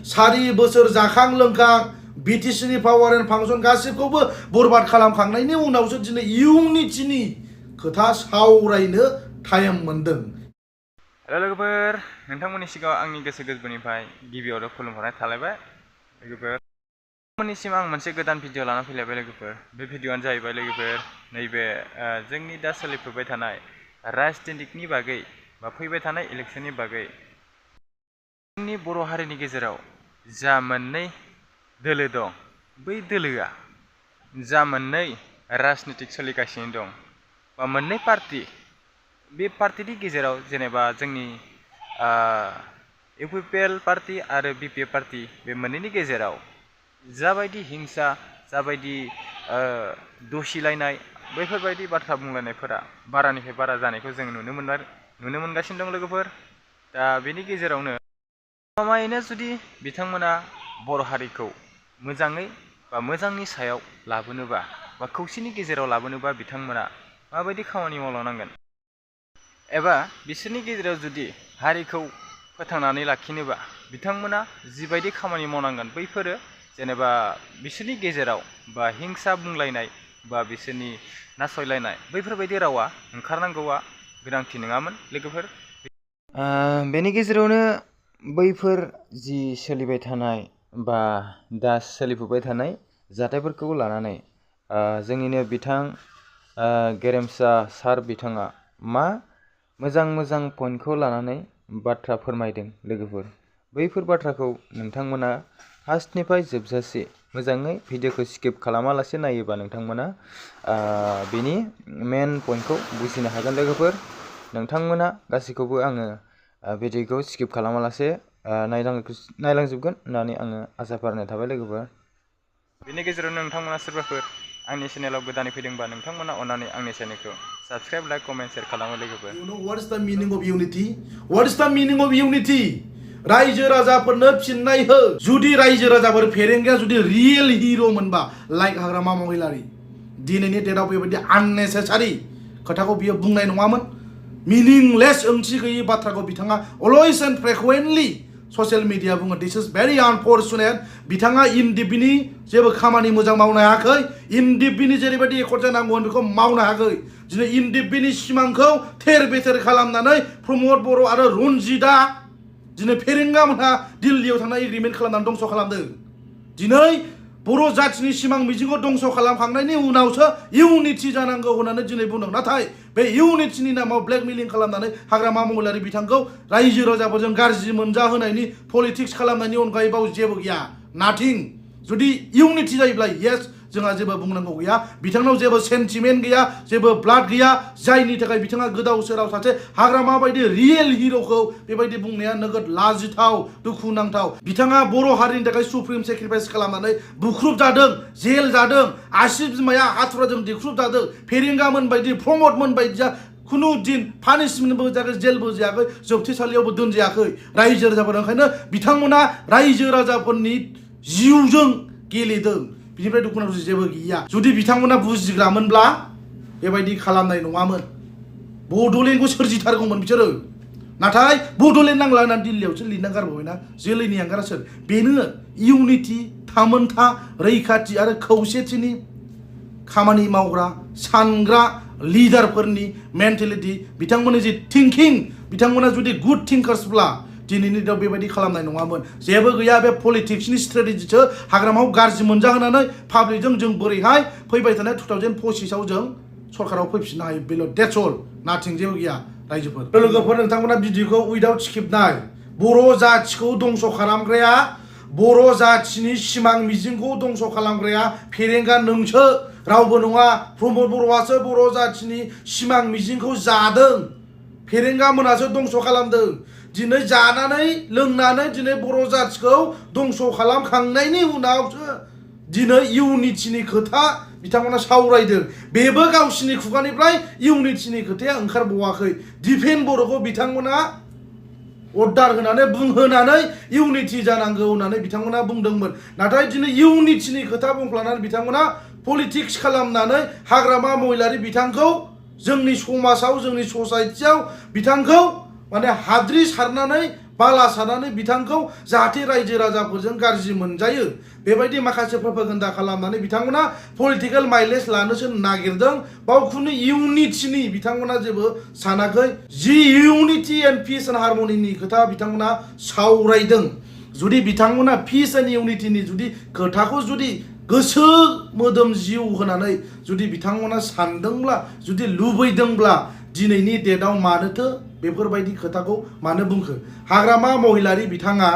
4 बोसोर जाखां लोंखां BTCनि पावार एन्ड फांसन गासिबखौबो बरबाद खालामखांनायनि उनावसो दिनै इउनिटिनि खोथा सावरायनो टाइम मोनदों। हेल' लोगोफोर, नोंथांमोननि सिगाङाव आंनि गोसो गोरबोनिफ्राय गिबियावनो खुलुमहरनाय थालायबाय। लोगोफोर, नोंथांमोननिसिम आं मोनसे गोदान भिडिअ लाना फैलायबाय लोगोफोर। बे भिडिअआनो जाहैबाय लोगोफोर, नैबे जोंनि दा सोलिफुबाय थानाय राजनितिकनि बागै बा फैबाय थानाय इलेक्सननि बागै जोंनि बर' हारिनि गेजेराव जा मोननै दोलो दं, बै दोलोआ जा मोननै राजनितिक सोलिगासिनो दं बा मोननै पार्टी, बे पार्टीनि गेजेराव जेनेबा जोंनि UPPL पार्टी आरो BPF पार्टी, बे मोननैनि गेजेराव जाबायदि हिंसा, जाबायदि दसिलायनाय, बैफोरबायदि बाथ्रा बुंलायनायफोरा बारानिफ्राय बारा जानायखौ जों नुनो मोनगासिनो दं लोगोफोर। दा बेनि गेजेरावनो गमामायैनो जुदि बिथांमोना बर' हारिखौ मोजाङै बा मोजांनि सायाव लाबोनोबा बा खौसेनि गेजेराव लाबोनोबा बिथांमोना माबायदि खामानि मावलांनांगोन, एबा बिसोरनि गेजेराव जुदि हारिखौ फोथांनानै लाखिनोबा बिथांमोना जिबायदि खामानि मावनांगोन, बैफोरो जेनेबा बिसोरनि गेजेराव बा हिंसा बुंलायनाय बा बिसोरनि नासयलायनाय, बैफोरबायदि रावा ओंखारनांगौआ गोनांथि नङामोन लोगोफोर। बेनि गेजेरावनो बैफोर जि सोलिबाय थानाय बा दा सोलिफुबाय थानाय जाथायफोरखौ लानानै जोंनिनो बिथां गेरेमसा सार बिथाङा मा मोजां मोजां पइन्टखौ लानानै बाथ्रा फोरमायदों लोगोफोर। बैफोर बाथ्राखौ नोंथांमोना फार्स्टनिफ्राय जोबजासे मोजाङै भिडिअखौ स्किप खालामालासे नायोबा नोंथांमोना बिनि मेन पइन्टखौ बुजिनो हागोन लोगोफोर। नोंथांमोना गासैखौबो आङो भिडिअखौ स्किप खालामालासे नायलांजोबगोन होननानै आङो आसा फारिनाय थाबाय लोगोफोर। बेनि गेजेरावनो नोंथांमोना सोरबाफोर आंनि चेनेलाव गोदानै फैदोंबा नोंथांमोना अन्नानै आंनि चेनेलखौ साबस्क्राइब, लाइक, कमेन्ट, शेयार खालामो लोगोफोर। You know what is the meaning of unity? What is the meaning of unity? रायजो राजाफोरनो फिननाय हो। जुदि रायजो राजाफोर फेरेंगाया जुदि रियेल हिरो मोनबा, लाइक हाग्रामा महिलारि, दिनैनि डेटआव बेबायदि आननेसेसारि खोथाखौ बियो बुंनाय नङामोन। मिनिंलेस, ओंथि गैयै बाथ्राखौ बिथाङा always and frequently social media बुङो। दिस इज भेरि आनफर्चुनेट। बिथाङा इनडिपिनि जेबो खामानि मोजां मावनो हायाखै। इनडिपिनि जेरैबायदि एकर्ड जानांगौमोन बेखौ मावनो हायाखै। दिनै इनडिपिनि सिमांखौ थेर बेथेर खालामनानै प्रमद बर' आरो रनजितआ दिनै फेरेंगामोनहा दिल्लीयाव थांनाय एग्रिमेन्ट खालामनानै दंस' खालामदों। दिनै बर' जाथिनि सिमां मिजिंखौ दंस' खालामखांनायनि उनावसो इउनिटि जानांगौ होननानै दिनै बुंदों। नाथाय बे इउनिटिनि नामाव ब्लेकमेलिं खालामनानै हाग्रामा महिलारि बिथांखौ रायजो राजाफोरजों गाज्रि मोनजाहोनायनि पलिटिक्स खालामनायनि अनगायै बाव जेबो गैया। नाथिं। जुदि इउनिटि जायोब्ला येस, जोंहा जेबो बुंनांगौ गैया। बिथांनाव जेबो सेन्टिमेन्ट गैया, जेबो ब्लाड गैया, जायनि थाखाय बिथाङा गोदाव सोराव सासे हाग्रामा बायदि रियेल हिरोखौ बेबायदि बुंनाया नोगोद लाजिथाव, दुखुनांथाव। बिथाङा बर' हारिनि थाखाय सुप्रिम सेक्रिफाइस खालामनानै बुख्रुब जादों, जेल जादों, आसि बिमाया हाथुराजों दिख्रुब जादों। फेरेंगामोन बायदि, प्रमदमोन बायदिया खुनु दिन पानिशमेन्टबो जायाखै, जेलबो जायाखै, जोबथेसालियावबो दोनजायाखै। रायजो राजाफोर ओंखायनो बिथांमोना रायजो राजाफोरनि जिउजों गेलेदों। बिनिफ्राय दुखुनांथाव जेबो गैया। जुदि बिथांमोना बुजिग्रामोनब्ला बेबायदि खालामनाय नङामोन। बड'लेण्डखौ सोरजिथारगौमोन बिसोरो। नाथाय बड'लेण्ड नांला होननानै दिल्लीयावसो लिरना गारबोबायना। जोलैनि आंगारा सोर? बेनो इउनिटि, थामोनथा, रैखाथि आरो खौसेथिनि खामानि मावग्रा, सानग्रा लिडारफोरनि मेन्टेलिटि, बिथांमोननि जि थिंकिं, बिथांमोना जुदि गुड थिंकार्सब्ला दिनैनि दिनाव बेबायदि खालामनाय नङामोन। जेबो गैया। बे पलिटिक्सनि स्ट्रेटेजिसो हाग्रामायाव गाज्रि मोनजाहोनानै पाब्लिकजों जों बोरैहाय फैबाय थानाय 2025आव जों सरकाराव फैफिननो हायो। बेल' डेट्स अल, नाथिं, जेबो गैया रायजोफोर। लोगोफोर, नोंथांमोना भिडिअखौ उइदाउट स्किपनाय। बर' जाथिखौ दंस' खालामग्राया, बर' जाथिनि सिमां मिजिंखौ दंस' खालामग्राया फेरेंगा नोंसो, रावबो नङा। प्रमद बर'आसो बर' जाथिनि सिमां मिजिंखौ जादों। फेरेंगा मोनासो दंस' खालामदों। दिनै जानानै लोंनानै दिनै बर' जाथिखौ दंस' खालामखांनायनि उनावसो दिनै इउनिटिनि खोथा बिथांमोना सावरायदों। बेबो गावसिनि खुगानिफ्राय इउनिटिनि खोथाया ओंखारबावाखै। दिफेन बर'खौ बिथांमोना अर्डार होनानै बुंहोनानै इउनिटि जानांगौ होननानै बिथांमोना बुंदोंमोन। नाथाय दिनै इउनिटिनि खोथा बुंफ्लानानै बिथांमोना पलिटिक्स खालामनानै हाग्रामा महिलारि बिथांखौ जोंनि समाजाव, जोंनि ससाइटियाव बिथांखौ माने हाद्रि सारनानै बाला सानानै बिथांखौ जाहाथे रायजो राजाफोरजों गाज्रि मोनजायो बेबायदि माखासे प्रपागान्डा खालामनानै बिथांमोना पलिटिकेल माइलेज लानोसो नागिरदों बावखुनो इउनिटिनि बिथांमोना जेबो सानाखै जि इउनिटि एन्ड पिस एन्ड हार्मनिनि खोथा बिथांमोना सावरायदों जुदि बिथांमोना पिस एन्ड इउनिटिनि जुदि खोथाखौ जुदि गोसो मोदोम जिउ होनानै जुदि बिथांमोना सानदोंब्ला जुदि लुबैदोंब्ला दिनैनि डेटआव मानोथो बेफोरबायदि खोथाखौ मानो बुंखो हाग्रामा महिलारि बिथाङा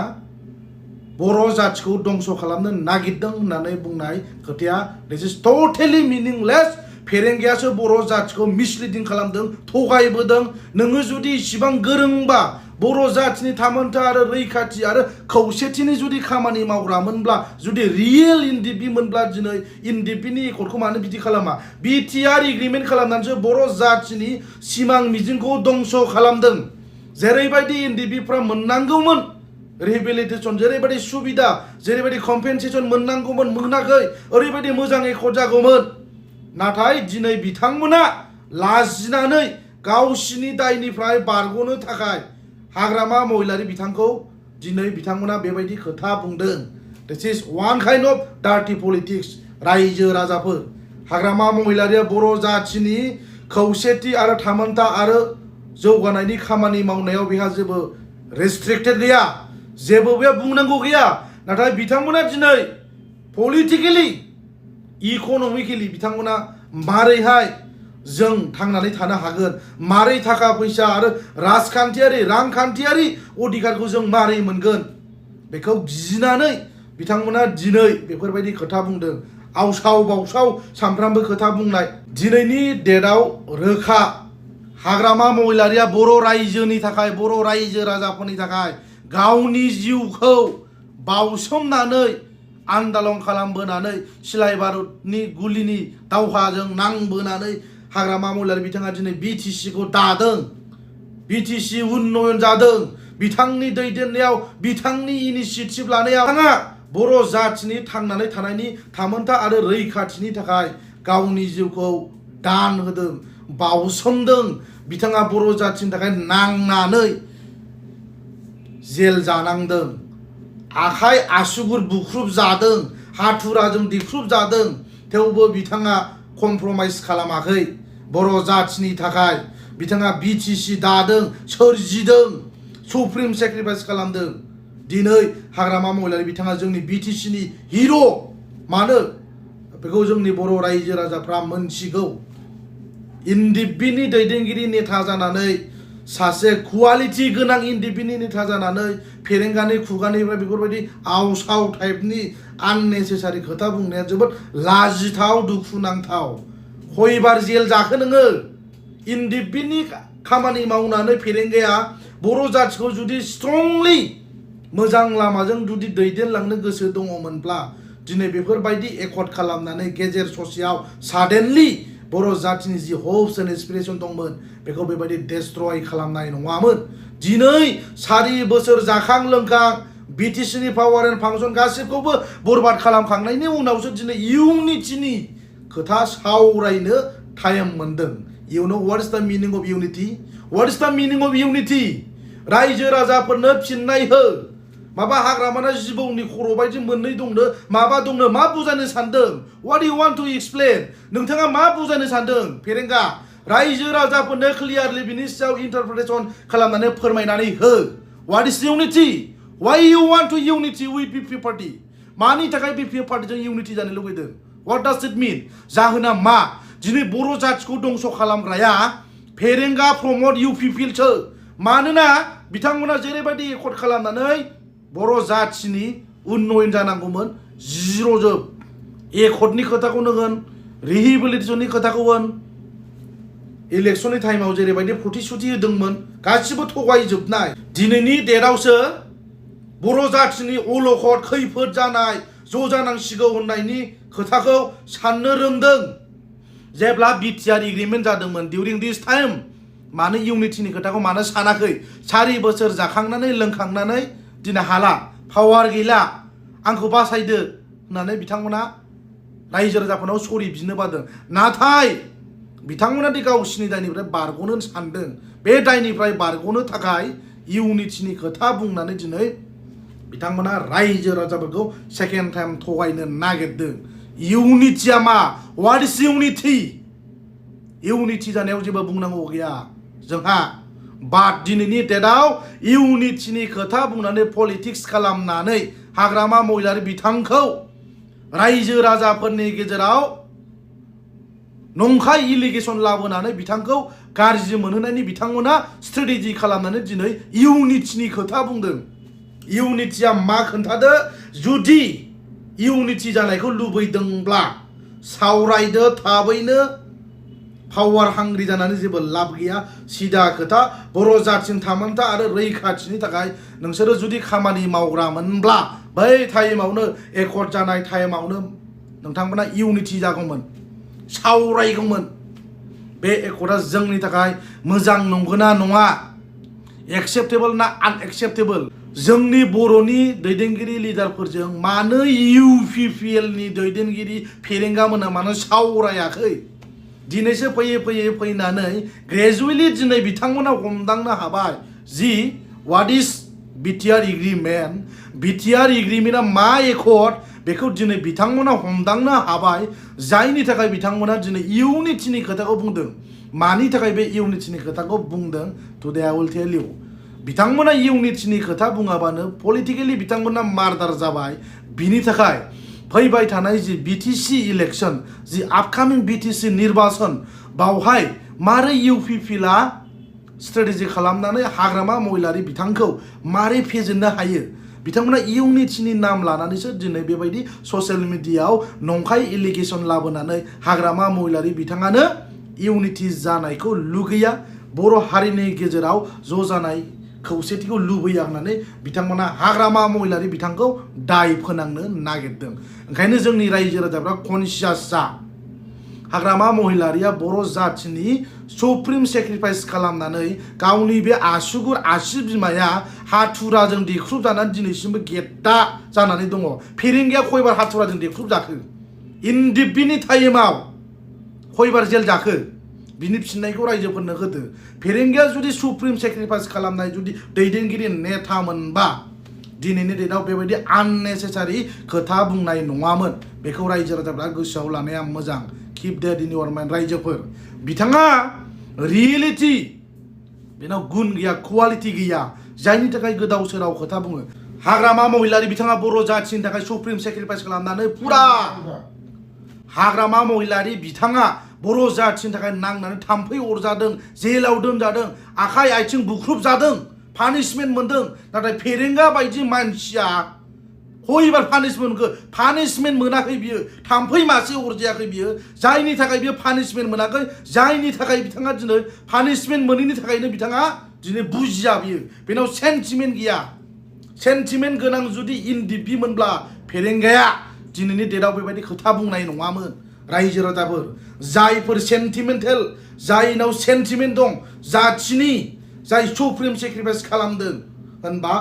बर' जाथिखौ दंस' खालामनो नागिरदों होननानै बुंनाय खोथाया दिस इज टटेलि मिनिंलेस फेरेंगायासो बर' जाथिखौ मिसलिडिं खालामदों थगायबोदों नोङो जुदि इसिबां गोरोंबा बर' जाथिनि थामोनथा आरो रैखाथि आरो खौसेथिनि जुदि खामानि मावग्रामोनब्ला जुदि रियेल इनडिपि मोनब्ला दिनै इनडिपिनि एकर्डखौ मानो बिदि खालामा बिटिआर एग्रिमेन्ट खालामनानैसो बर' जाथिनि सिमां मिजिंखौ दंस' खालामदों जेरैबायदि इनडिपिफ्रा मोननांगौमोन रिहेबिलिटेसन जेरैबायदि सुबिदा जेरैबायदि कम्पेनसेसन मोननांगौमोन मोनाखै ओरैबायदि मोजां एकर्ड जागौमोन नाथाय दिनै बिथांमोना लाजिनानै गावसिनि दायनिफ्राय बारग'नो थाखाय हाग्रामा महिलारि बिथांखौ दिनै बिथांमोना बेबायदि खोथा बुंदों this is one kind of dirty politics रायजो राजाफोर हाग्रामा महिलारिया बर' जाथिनि खौसेथि आरो थामोनथा आरो जौगानायनि खामानि मावनायाव बेहा जेबो रेस्ट्रिक्टेड गैया जेबो बे बुंनांगौ गैया नाथाय बिथांमोना दिनै पलिटिकेलि इक'नमिकेलि बिथांमोना मारैहाय जों थांनानै थानो हागोन मारै थाखा फैसा आरो रांखान्थियारि अधिकारखौ जों मारै मोनगोन बेखौ गिनानै बिथांमोना दिनै बेफोरबायदि खोथा बुंदों आवसाव बावसाव सामफ्रामबो खोथा बुंनाय दिनैनि डेटआव रोखा हाग्रामा महिलारिया बर' रायजोनि थाखाय बर' रायजो राजाफोरनि थाखाय गावनि जिउखौ बावसोमनानै आन्दालन खालामबोनानै सिलाय बारुदनि गुलिनि दावहाजों नांबोनानै हाग्रामा महिलारि बिथाङा दिनै बिटिसिखौ दादों बिटिसि उन्नयन जादों बिथांनि दैदेननायाव बिथांनि इनिसियेटिभ लानायाव बिथाङा बर' जाथिनि थांनानै थानायनि थामोनथा आरो रैखाथिनि थाखाय गावनि जिउखौ दान होदों बावसोमदों बिथाङा बर' जाथिनि थाखाय नांनानै जेल जानांदों आखाइ आसुगुर बुख्रुब जादों हाथुराजों दिख्रुब जादों थेवबो बिथाङा कमप्रमाइज खालामाखै बर' जाथिनि थाखाय बिथाङा बिटिसि दादों सोरजिदों सुप्रिम सेक्रिफाइस खालामदों दिनै हाग्रामा महिलारि बिथाङा जोंनि बिटिसिनि हिर' मानो बेखौ जोंनि बर' रायजो राजाफ्रा मोनथिगौ इनडिपिनि दैदेनगिरि नेता जानानै सासे क्वालिटि गोनां इनडिपिनि नेता जानानै फेरेंगानि खुगानिफ्राय बेफोरबायदि आवसाव टाइपनि आननेसेसारि खोथा बुंनाया जोबोद लाजिथाव दुखुनांथाव खयबार जेल जाखो नोङो इनडिपिनि खामानि मावनानै फेरेंगाया बर' जाथिखौ जुदि स्ट्रंलि मोजां लामाजों जुदि दैदेनलांनो गोसो दङमोनब्ला दिनै बेफोरबायदि एकर्ड खालामनानै गेजेर ससेयाव साडेनलि बर' जातिनि जि हप्स एन्ड एसपिरेसन दंमोन बेखौ बेबायदि डेस्ट्रय खालामनाय नङामोन दिनै 4 बोसोर जाखां लोंखां बिटिसिनि पावार एन्ड फांसन गासिबखौबो बरबाद खालामखांनायनि उनावसो दिनै इउनिटिनि खोथा सावरायनो टाइम मोनदों You know what is the meaning of unity? What is the meaning of unity? रायजो राजाफोरनो फिननाय हो माबा हाग्रामाना जिबौनि खर' बायदि मोननै दंनो माबा दंनो मा बुजायनो सानदों What do you want to explain? नोंथाङा मा बुजायनो सानदों फेरेंगा रायजो राजाफोरनो क्लियारलि बिनि सायाव इन्टारप्रिटेसन खालामनानै फोरमायनानै हो What is unity? Why you want to unity with BP party? मानि थाखाय BP पार्टीजों unity जानो लुबैदों What does it mean? जाहोना मा दिनै बर' जातिखौ दंस' खालामग्राया फेरेंगा प्रमद UPPलसो मानोना बिथांमोना जेरैबायदि एकर्ड खालामनानै बर' जातिनि उन्नयन जानांगौमोन जिर'जोब एकर्डनि खोथाखौनो होन रिहेबिलिटेसननि खोथाखौ होन इलेक्शननि टाइमाव जेरैबायदि प्रतिश्रुति होदोंमोन गासिबो थगायजोबनाय दिनैनि डेटआवसो बर' जातिनि अलखद खैफोद जानाय ज' जानांसिगौ होननायनि खोथाखौ साननो रोंदों जेब्ला बिटिआर एग्रिमेन्ट जादोंमोन डिउरिं दिस टाइम मानो इउनिटिनि खोथाखौ मानो सानाखै 4 बोसोर जाखांनानै लोंखांनानै दिनै हाला पावार गैला आंखौ बासायदो होननानै बिथांमोना रायजो राजाफोरनाव सरि बिनो बादों नाथाय बिथांमोना दि गावसिनि दायनिफ्राय बारग'नो सानदों बे दायनिफ्राय बारग'नो थाखाय इउनिटिनि खोथा बुंनानै दिनै बिथांमोना रायजो राजाफोरखौ सेकेन्ड टाइम थगायनो नागिरदों। इउनिटिया मा? What is unity? इउनिटि जानायाव जेबो बुंनांगौ गैया जोंहा। बाट दिनैनि डेटआव इउनिटिनि खोथा बुंनानै पलिटिक्स खालामनानै हाग्रामा महिलारि बिथांखौ रायजो राजाफोरनि गेजेराव नंखाय इलिगेसन लाबोनानै बिथांखौ गाज्रि मोनहोनायनि बिथांमोना स्ट्रेटेजि खालामनानै दिनै इउनिटिनि खोथा बुंदों। इउनिटिया मा खोन्थादो? जुदि इउनिटि जानायखौ लुबैदोंब्ला सावरायदो थाबैनो। पावार हांग्रि जानानै जेबो लाब गैया। सिदा खोथा, बर' जाथिनि थामोनथा आरो रैखाथिनि थाखाय नोंसोरो जुदि खामानि मावग्रामोनब्ला बै टाइमावनो एकर्ड जानाय टाइमावनो नोंथांमोना इउनिटि जागौमोन, सावरायगौमोन। बे एकर्डआ जोंनि थाखाय मोजां नंगौना नङा, एक्सेप्टेबल ना आनएक्सेप्टेबल? जोंनि बर'नि दैदेनगिरि लिडारफोरजों मानो UPPL नि दैदेनगिरि फेरेंगा मोना मानो सावरायाखै? दिनैसो फैयै फैनानै ग्रेजुवेलि दिनै बिथांमोना हमदांनो हाबाय जि what is BTR agreement, BTR एग्रिमेन्टआ मा एकर्ड, बेखौ दिनै बिथांमोना हमदांनो हाबाय। जायनि थाखाय बिथांमोना दिनै इउनिटिनि खोथाखौ बुंदों। मानि थाखाय बे इउनिटिनि खोथाखौ बुंदों? टुडे आइ विल टेल इउ। बिथांमोना इउनिटिनि खोथा बुङाबानो पलिटिकेलि बिथांमोना मार्डार जाबाय। बिनि थाखाय फैबाय थानाय जि BTC इलेक्शन, जि आपकामिं BTC निर्वाचन, बावहाय मारै UPPLआ स्ट्रेटेजि खालामनानै हाग्रामा महिलारि बिथांखौ मारै फेजेननो हायो? बिथांमोना इउनिटिनि नाम लानानैसो दिनै बेबायदि ससियेल मिडियायाव नंखाय इलिगेसन लाबोनानै हाग्रामा महिलारि बिथाङानो इउनिटि जानायखौ लुगैया, बर' हारिनि गेजेराव ज' जानाय खौसेथिखौ लुबैया होननानै बिथांमोना हाग्रामा महिलारि बिथांखौ दाय फोनांनो नागिरदों। ओंखायनो जोंनि रायजो राजाफ्रा कनसियास जा। हाग्रामा महिलारिया बर' जाथिनि सुप्रिम सेक्रिफाइस खालामनानै गावनि बे आसुगुर आसि बिमाया हाथुराजों देख्रुब जानानै दिनैसिमबो गेद्दा जानानै दङ। फेरेंगाया खयबार हाथुराजों देख्रुब जाखो? इनडिपिनि टाइमाव खयबार जेल जाखो? बिनि फिननायखौ रायजोफोरनो होदो। फेरेंगाया जुदि सुप्रिम सेक्रिफाइस खालामनाय जुदि दैदेनगिरि नेतामोनबा दिनैनि डेटआव बेबायदि आननेसेसारि खोथा बुंनाय नङामोन। बेखौ रायजो राजाफ्रा गोसोआव लानाया मोजां। किप देट इन इउर माइन्ड। रायजोफोर, बिथाङा रियेलिटि, बेनाव गुन गैया, क्वालिटि गैया, जायनि थाखाय गोदाव सोराव खोथा बुङो। हाग्रामा महिलारि बिथाङा बर' जाथिनि थाखाय सुप्रिम सेक्रिफाइस खालामनानै फुरा हाग्रामा महिलारि बिथाङा बर' जाथिनि थाखाय नांनानै थाम्फै अरजादों, जेलाव दोनजादों, आखाइ आथिं बुख्रुब जादों, पानिशमेन्ट मोनदों। नाथाय फेरेंगा बायदि मानसिया खयबार पानिशमेन्ट मोनखो? पानिशमेन्ट मोनाखै बियो, थाम्फै मासे अरजायाखै बियो। जायनि थाखाय बियो पानिशमेन्ट मोनाखै, जायनि थाखाय बिथाङा दिनै पानिशमेन्ट मोनैनि थाखायनो बिथाङा दिनै बुजिया बियो। बेनाव सेन्टिमेन्ट गैया। सेन्टिमेन्ट गोनां जुदि इनडिपि मोनब्ला फेरेंगाया दिनैनि डेटआव बेबायदि खोथा बुंनाय नङामोन। रायजो राजाफोर, जायफोर सेन्टिमेन्टेल, जायनाव सेन्टिमेन्ट दं, जाथिनि जाय सुप्रिम सेक्रिफाइस खालामदों होनबा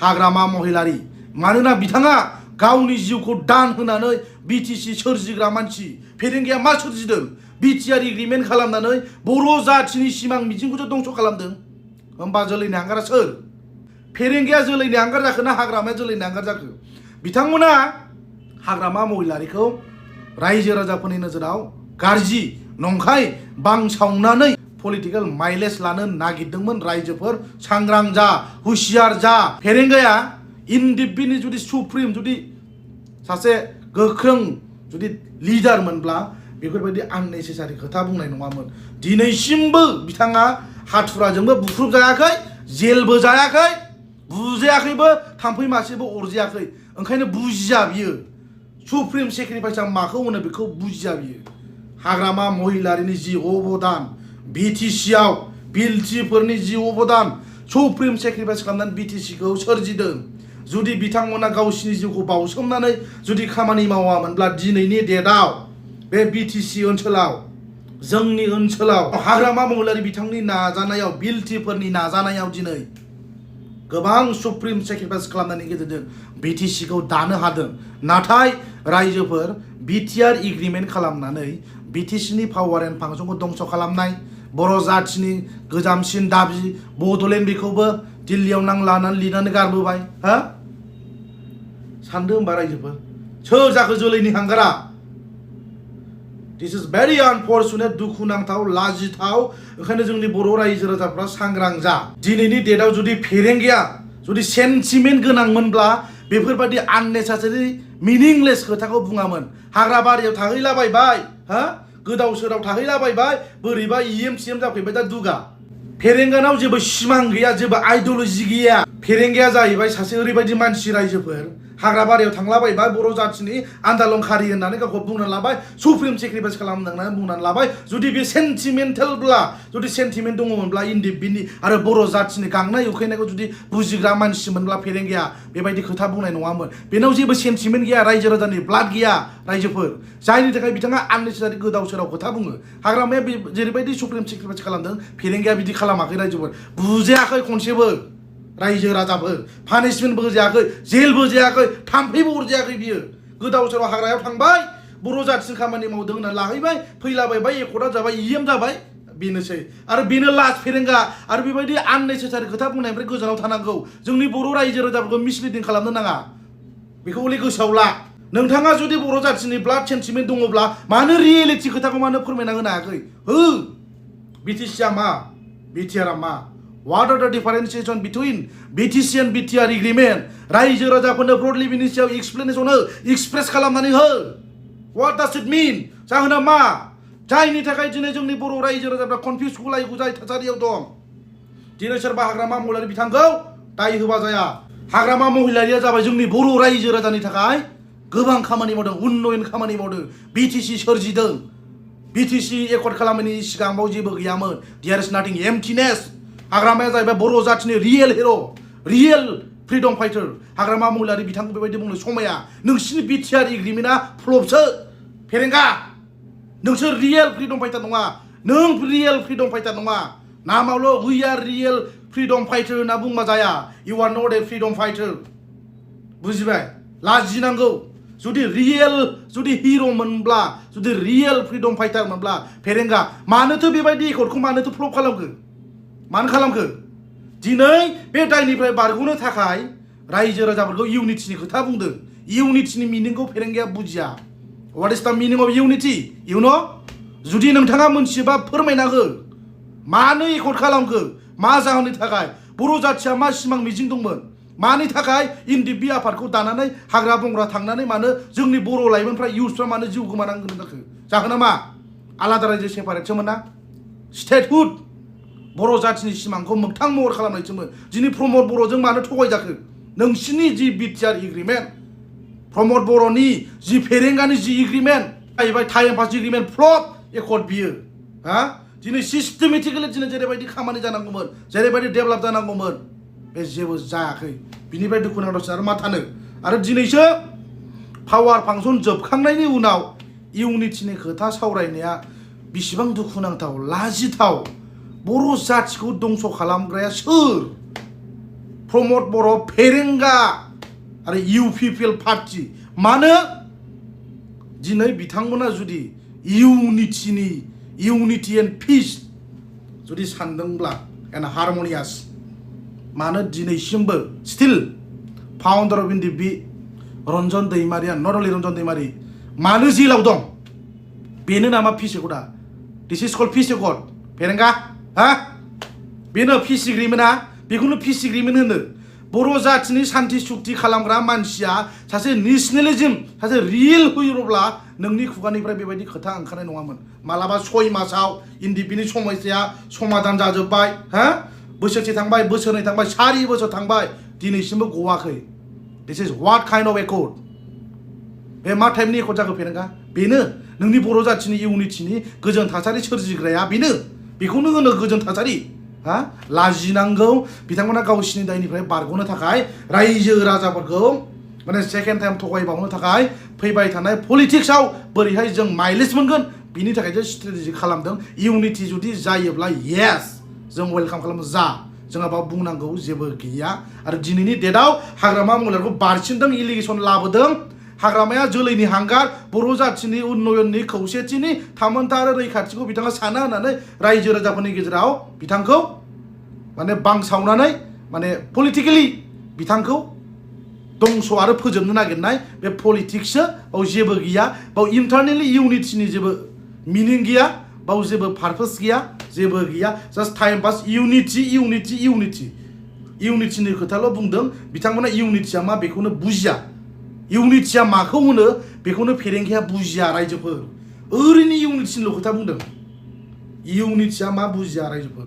हाग्रामा महिलारि। मानोना बिथाङा गावनि जिउखौ दान होनानै BTC सोरजिग्रा मानसि। फेरेंगाया मा सोरजिदों? BTR एग्रिमेन्ट खालामनानै बर' जाथिनि सिमां मिजिंखौसो दंस' खालामदों। होमबा जोलैनि हांगारा सोर? फेरेंगाया जोलैनि हांगार जाखो ना हाग्रामाया जोलैनि हांगार जाखो? बिथांमोना हाग्रामा महिलारिखौ रायजो राजाफोरनि नोजोराव गाज्रि नंखाय बांसावनानै पलिटिकेल माइलेज लानो नागिरदोंमोन। रायजोफोर सांग्रां जा, हुसियार जा। फेरेंगाया इनडिपिनि जुदि सुप्रिम जुदि सासे गोख्रों जुदि लिडार मोनब्ला बेफोरबायदि आननेसेसारि खोथा बुंनाय नङामोन। दिनैसिमबो बिथाङा हाथुराजोंबो बुख्रुब जायाखै, जेलबो जायाखै, बुजायाखैबो, थाम्फै मासेबो अरजायाखै। ओंखायनो बुजिया बियो। सुप्रिम सेक्रिफाइसआ माखौ होनो बेखौ बुजिया बियो। हाग्रामा महिलारिनि जि अबदान, BTCआव बिलटिफोरनि जि अबदान, सुप्रिम सेक्रिफाइस खालामनानै BTCखौ सोरजिदों। जुदि बिथांमोना गावसिनि जिउखौ बावसोमनानै जुदि खामानि मावामोनब्ला दिनैनि डेटआव बे BTC ओनसोलाव, जोंनि ओनसोलाव हाग्रामा महिलारि बिथांनि नाजानायाव, बिलटिफोरनि नाजानायाव दिनै गोबां सुप्रिम सेक्रिफाइस खालामनायनि गेजेरजों BTCखौ दानो हादों। नाथाय रायजोफोर, BTR एग्रिमेन्ट खालामनानै BTCनि पावार एन्ड फांसनखौ दंस' खालामनाय, बर' जाथिनि गोजामसिन दाबि बड'लेण्ड बेखौबो दिल्लीयाव नांलानानै लिरनानै गारबोबाय हा सानदो होमबा रायजोफोर सोर जाखो जोलैनि हांगारा दिस इज भेरि आनफर्चुनेट दुखुनांथाव लाजिथाव ओंखायनो जोंनि बर' रायजो राजाफ्रा सांग्रां जा दिनैनि डेटआव जुदि फेरेंगाया जुदि सेन्टिमेन्ट गोनांमोनब्ला बेफोरबायदि आननेसासारि मिनिंलेस खोथाखौ बुङामोन हाग्रा बारियाव थाहैलाबायबाय हा गोदाव सोराव थाहैलाबायबाय बोरैबा EM जाफैबाय दा दुगा फेरेंगानाव जेबो सिमां गैया जेबो आइडियोल'जि गैया फेरेंगाया जाहैबाय सासे ओरैबायदि मानसि रायजोफोर हाग्रा बारियाव थांलाबायबाय बर' जाथिनि आन्दोलनखारि होननानै गावखौ बुंनानै लाबाय सुप्रिम सेक्रिफाइस खालामनानै बुंनानै लाबाय जुदि बे सेन्टिमेन्टेलब्ला जुदि सेन्टिमेन्ट दङमोनब्ला इन्डिपेन्डेन्टनि आरो बर' जाथिनि गांनाय उखैनायखौ जुदि बुजिग्रा मानसिमोनब्ला फेरेंगाया बेबायदि खोथा बुंनाय नङामोन बेनाव जेबो सेन्टिमेन्ट गैया रायजो राजानि ब्लाड गैया रायजोफोर जायनि थाखाय बिथाङा आननेसेसारि गोदाव सोराव खोथा बुङो हाग्रामाया जेरैबायदि सुप्रिम सेक्रिफाइस खालामदों फेरेंगाया बिदि खालामाखै रायजोफोर बुजायाखै खनसेबो रायजो राजाफोर पानिशमेन्टबो होजायाखै जेलबो जायाखै थाम्फैबो अरजायाखै बियो गोदाव सोराव हाग्रायाव थांबाय बर' जाथिनि खामानि मावदों होनना लाहैबाय फैलाबायबाय एकर्डआ जाबाय EM जाबाय बेनोसै आरो बेनो लास्ट फेरेंगा आरो बेबायदि आननेसेसारि खोथा बुंनायनिफ्राय गोजानाव थानांगौ जोंनि बर' रायजो राजाफोरखौ मिसलिडिं खालामनो नाङा बेखौ हले गोसोआव ला नोंथाङा जुदि बर' जाथिनि ब्लाड सेन्टिमेन्ट दङब्ला मानो रियेलिटि खोथाखौ मानो फोरमायना होनो हायाखै हो BTCआ मा BTRआ मा What are the differentiation between BTC and BTR agreement? रायजो राजाफोरनो ब्रडलि बिनि सायाव एक्सप्लेनेसन हो एक्सप्रेस खालामनानै हो What does it mean? जाहोना मा जायनि थाखाय दिनै जोंनि बर' रायजो राजाफ्रा कनफिउज गुलाय गुजाय थासारियाव दं दिनै सोरबा हाग्रामा महिलारि बिथांखौ दाय होबा जाया हाग्रामा महिलारिया जाबाय जोंनि बर' रायजो राजानि थाखाय गोबां खामानि मावदों उन्नयन खामानि मावदों BTC सोरजिदों BTC एकर्ड खालामनायनि सिगाङाव जेबो गैयामोन There is nothing emptiness हाग्रामाया जाहैबाय बर' जाथिनि रियेल हिर' रियेल फ्रिडम फाइटार हाग्रामा महिलारि बिथांखौ बेबायदि बुंनो समाया नोंसिनि BTR एग्रिमेन्टआ फ्लपसो फेरेंगा नोंसोर रियेल फ्रिडम फाइटार नङा नों रियेल फ्रिडम फाइटार नङा नामावल' we are real freedom fighter होनना बुंबा जाया you are not a freedom fighter बुजिबाय लाजिनांगौ जुदि रियेल जुदि हिर' मोनब्ला जुदि रियेल फ्रिडम फाइटार मोनब्ला फेरेंगा मानोथो बेबायदि एकर्डखौ मानोथो फ्लप खालामखो मानो खालामखो दिनै बे दायनिफ्राय बारग'नो थाखाय रायजो राजाफोरखौ इउनिटिनि खोथा बुंदों इउनिटिनि मिनिंखौ फेरेंगाया बुजिया What is the meaning of unity? You know? जुदि नोंथाङा मोनथियोबा फोरमायना हो मानो एकर्ड खालामखो मा जाहोननि थाखाय बर' जाथिया मा सिमां मिजिं दंमोन मानि थाखाय इन्डिबि आफादखौ दानानै हाग्रा बंग्रा थांनानै मानो जोंनि बर' लाइमोनफ्रा इउथफ्रा मानो जिउ गोमानांगौ जाखो जाहोना मा आलादा रायजो सेपारेटसोमोन ना स्टेटहुड बर' जाथिनि सिमांखौ मोगथां महर खालामनायसोमोन दिनै प्रमद बर'जों मानो थगायजाखो नोंसिनि जि BTR एग्रिमेन्ट प्रमद बर'नि जि फेरेंगानि जि एग्रिमेन्ट जाहैबाय time pass agreement flop accord बियो हा दिनै सिस्टेमेटिकेलि दिनै जेरैबायदि खामानि जानांगौमोन जेरैबायदि डेभेलप जानांगौमोन बे जेबो जायाखै बिनिफ्राय दुखुनांथावसो आरो मा थानो आरो दिनैसो पावार फांसन जोबखांनायनि उनाव इउनिटिनि खोथा सावरायनाया बेसेबां दुखुनांथाव लाजिथाव बर' जाथिखौ दंस' खालामग्राया सोर प्रमद बर' फेरेंगा आरो UPPL पार्टी मानो दिनै बिथांमोना जुदि इउनिटि एन्ड पिस जुदि सानदोंब्ला एन्ड हारमनियास मानो दिनैसिमबो still founder of NDFB Ranjan दैमारिया नट अनलि रन्जन दैमारि मानो जेलाव दं बेनो नामा पिस एकर्डआ दिस इज कल्ड पिस एकर्ड फेरेंगा हा बेनो पिस एग्रिमेन्टआ बेखौनो पिस एग्रिमेन्ट होनो बर' जातिनि सान्थि सुक्ति खालामग्रा मानसिया सासे नेसनेलिज्म सासे रियेल हिर'ब्ला नोंनि खुगानिफ्राय बेबायदि खोथा ओंखारनाय नङामोन मालाबा 6 मासाव इन्डिबिनि समस्याया समाधान जाजोब्बाय हा बोसोरसे थांबाय बोसोरनै थांबाय 4 बोसोर थांबाय दिनैसिमबो गवाखै दिस इज व्हाट काइन्ड अफ एकर्ड बे मा टाइपनि एकर्ड जाखो फेरेंगा बेनो नोंनि बर' जातिनि इउनिटिनि गोजोन थासारि सोरजिग्राया बेनो बेखौनो होनो गोजोन थासारि हा लाजिनांगौ बिथांमोना गावसिनि दायनिफ्राय बारग'नो थाखाय रायजो राजाफोरखौ माने सेकेन्ड टाइम थगायबावनो थाखाय फैबाय थानाय पलिटिक्सआव बोरैहाय जों माइलेज मोनगोन बिनि थाखायसो स्ट्रेटेजि खालामदों इउनिटि जुदि जायोब्ला येस जों वेलकाम खालामो जा जोंहा बाव बुंनांगौ जेबो गैया आरो दिनैनि डेटआव हाग्रामा महिलारिखौ बारसिनदों इलिगेसन लाबोदों हाग्रामाया जोलैनि हांगार बर' जाथिनि उन्नयननि खौसेथिनि थामोनथा आरो रैखाथिखौ बिथाङा साना होननानै रायजो राजाफोरनि गेजेराव बिथांखौ माने बांसावनानै माने पलिटिकेलि बिथांखौ दंस आरो फोजोबनो नागिरनाय बे पलिटिक्ससो बाव जेबो गैया बाव इन्टारनेलि इउनिटिनि जेबो मिनिं गैया बाव जेबो पारपस गैया जेबो गैया just time pass unity unity unity इउनिटिनि खोथाल' बुंदों बिथांमोना इउनिटिया मा बेखौनो बुजिया इउनिटिया माखौ होनो बेखौनो फेरेंगिया बुजिया रायजोफोर ओरैनो इउनिटिनिल' खोथा बुंदों इउनिटिया मा बुजिया रायजोफोर